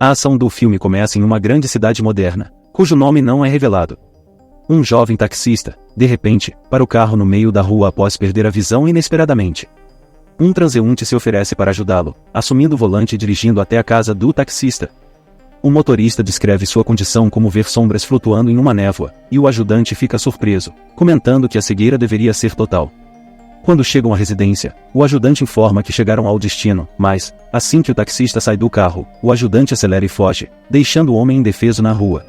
A ação do filme começa em uma grande cidade moderna, cujo nome não é revelado. Um jovem taxista, de repente, para o carro no meio da rua após perder a visão inesperadamente. Um transeunte se oferece para ajudá-lo, assumindo o volante e dirigindo até a casa do taxista. O motorista descreve sua condição como ver sombras flutuando em uma névoa, e o ajudante fica surpreso, comentando que a cegueira deveria ser total. Quando chegam à residência, o ajudante informa que chegaram ao destino, mas, assim que o taxista sai do carro, o ajudante acelera e foge, deixando o homem indefeso na rua.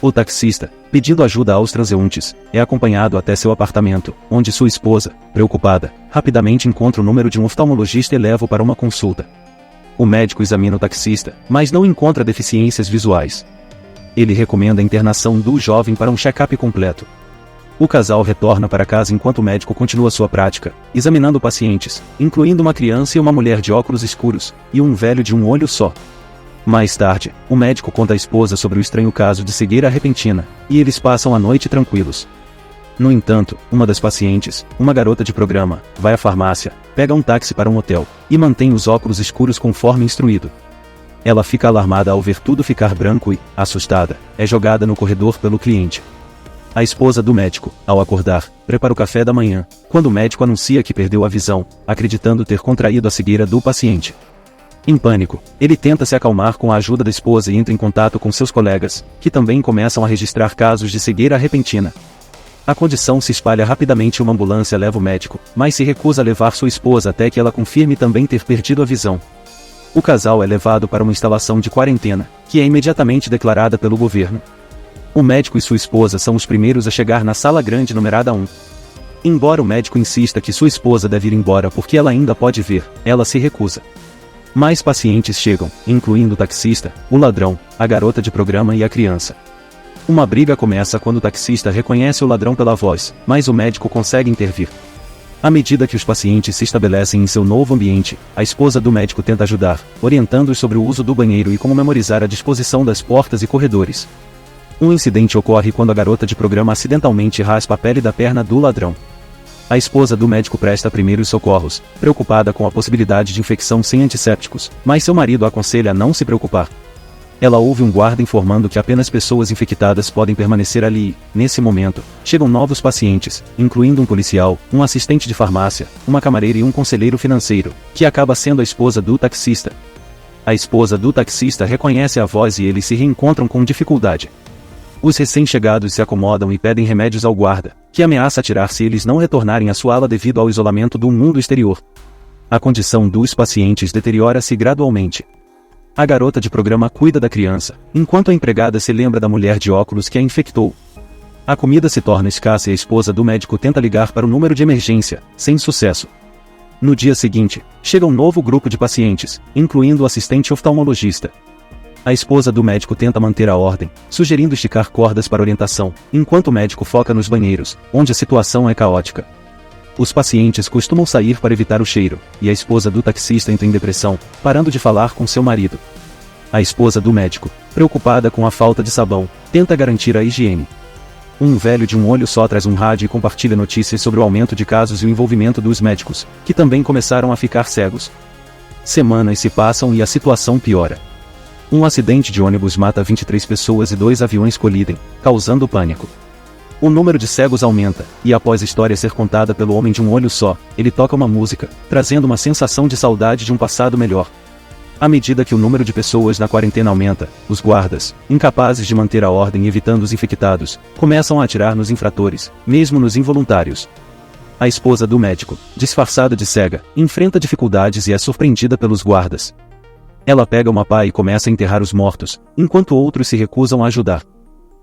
O taxista, pedindo ajuda aos transeuntes, é acompanhado até seu apartamento, onde sua esposa, preocupada, rapidamente encontra o número de um oftalmologista e leva-o para uma consulta. O médico examina o taxista, mas não encontra deficiências visuais. Ele recomenda a internação do jovem para um check-up completo. O casal retorna para casa enquanto o médico continua sua prática, examinando pacientes, incluindo uma criança e uma mulher de óculos escuros, e um velho de um olho só. Mais tarde, o médico conta à esposa sobre o estranho caso de cegueira repentina, e eles passam a noite tranquilos. No entanto, uma das pacientes, uma garota de programa, vai à farmácia, pega um táxi para um hotel, e mantém os óculos escuros conforme instruído. Ela fica alarmada ao ver tudo ficar branco e, assustada, é jogada no corredor pelo cliente. A esposa do médico, ao acordar, prepara o café da manhã, quando o médico anuncia que perdeu a visão, acreditando ter contraído a cegueira do paciente. Em pânico, ele tenta se acalmar com a ajuda da esposa e entra em contato com seus colegas, que também começam a registrar casos de cegueira repentina. A condição se espalha rapidamente e uma ambulância leva o médico, mas se recusa a levar sua esposa até que ela confirme também ter perdido a visão. O casal é levado para uma instalação de quarentena, que é imediatamente declarada pelo governo. O médico e sua esposa são os primeiros a chegar na sala grande numerada 1. Embora o médico insista que sua esposa deve ir embora porque ela ainda pode ver, ela se recusa. Mais pacientes chegam, incluindo o taxista, o ladrão, a garota de programa e a criança. Uma briga começa quando o taxista reconhece o ladrão pela voz, mas o médico consegue intervir. À medida que os pacientes se estabelecem em seu novo ambiente, a esposa do médico tenta ajudar, orientando-os sobre o uso do banheiro e como memorizar a disposição das portas e corredores. Um incidente ocorre quando a garota de programa acidentalmente raspa a pele da perna do ladrão. A esposa do médico presta primeiros socorros, preocupada com a possibilidade de infecção sem antissépticos, mas seu marido a aconselha a não se preocupar. Ela ouve um guarda informando que apenas pessoas infectadas podem permanecer ali e, nesse momento, chegam novos pacientes, incluindo um policial, um assistente de farmácia, uma camareira e um conselheiro financeiro, que acaba sendo a esposa do taxista. A esposa do taxista reconhece a voz e eles se reencontram com dificuldade. Os recém-chegados se acomodam e pedem remédios ao guarda, que ameaça atirar se eles não retornarem à sua ala devido ao isolamento do mundo exterior. A condição dos pacientes deteriora-se gradualmente. A garota de programa cuida da criança, enquanto a empregada se lembra da mulher de óculos que a infectou. A comida se torna escassa e a esposa do médico tenta ligar para o número de emergência, sem sucesso. No dia seguinte, chega um novo grupo de pacientes, incluindo o assistente oftalmologista. A esposa do médico tenta manter a ordem, sugerindo esticar cordas para orientação, enquanto o médico foca nos banheiros, onde a situação é caótica. Os pacientes costumam sair para evitar o cheiro, e a esposa do taxista entra em depressão, parando de falar com seu marido. A esposa do médico, preocupada com a falta de sabão, tenta garantir a higiene. Um velho de um olho só traz um rádio e compartilha notícias sobre o aumento de casos e o envolvimento dos médicos, que também começaram a ficar cegos. Semanas se passam e a situação piora. Um acidente de ônibus mata 23 pessoas e 2 aviões colidem, causando pânico. O número de cegos aumenta, e após a história ser contada pelo homem de um olho só, ele toca uma música, trazendo uma sensação de saudade de um passado melhor. À medida que o número de pessoas na quarentena aumenta, os guardas, incapazes de manter a ordem evitando os infectados, começam a atirar nos infratores, mesmo nos involuntários. A esposa do médico, disfarçada de cega, enfrenta dificuldades e é surpreendida pelos guardas. Ela pega uma pá e começa a enterrar os mortos, enquanto outros se recusam a ajudar.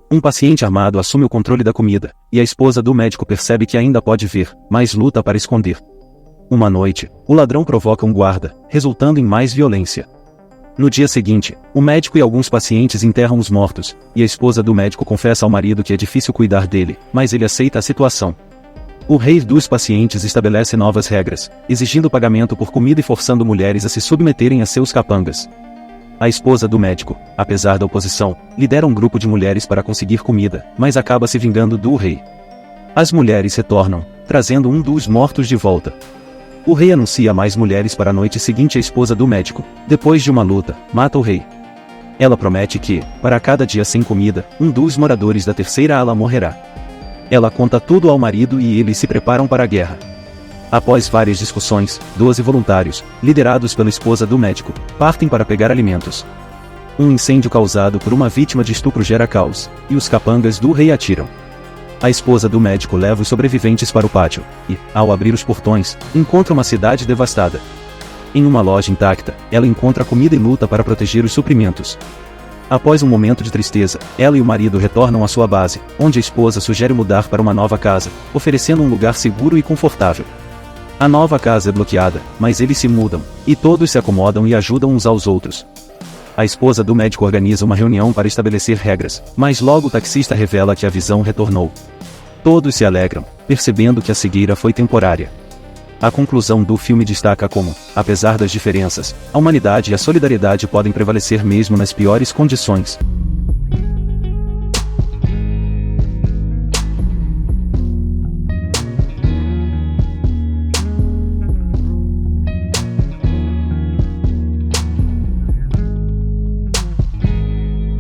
Um paciente armado assume o controle da comida, e a esposa do médico percebe que ainda pode ver, mas luta para esconder. Uma noite, o ladrão provoca um guarda, resultando em mais violência. No dia seguinte, o médico e alguns pacientes enterram os mortos, e a esposa do médico confessa ao marido que é difícil cuidar dele, mas ele aceita a situação. O rei dos pacientes estabelece novas regras, exigindo pagamento por comida e forçando mulheres a se submeterem a seus capangas. A esposa do médico, apesar da oposição, lidera um grupo de mulheres para conseguir comida, mas acaba se vingando do rei. As mulheres retornam, trazendo um dos mortos de volta. O rei anuncia mais mulheres para a noite seguinte. A esposa do médico, depois de uma luta, mata o rei. Ela promete que, para cada dia sem comida, um dos moradores da terceira ala morrerá. Ela conta tudo ao marido e eles se preparam para a guerra. Após várias discussões, 12 voluntários, liderados pela esposa do médico, partem para pegar alimentos. Um incêndio causado por uma vítima de estupro gera caos, e os capangas do rei atiram. A esposa do médico leva os sobreviventes para o pátio, e, ao abrir os portões, encontra uma cidade devastada. Em uma loja intacta, ela encontra comida e luta para proteger os suprimentos. Após um momento de tristeza, ela e o marido retornam à sua base, onde a esposa sugere mudar para uma nova casa, oferecendo um lugar seguro e confortável. A nova casa é bloqueada, mas eles se mudam, e todos se acomodam e ajudam uns aos outros. A esposa do médico organiza uma reunião para estabelecer regras, mas logo o taxista revela que a visão retornou. Todos se alegram, percebendo que a cegueira foi temporária. A conclusão do filme destaca como, apesar das diferenças, a humanidade e a solidariedade podem prevalecer mesmo nas piores condições.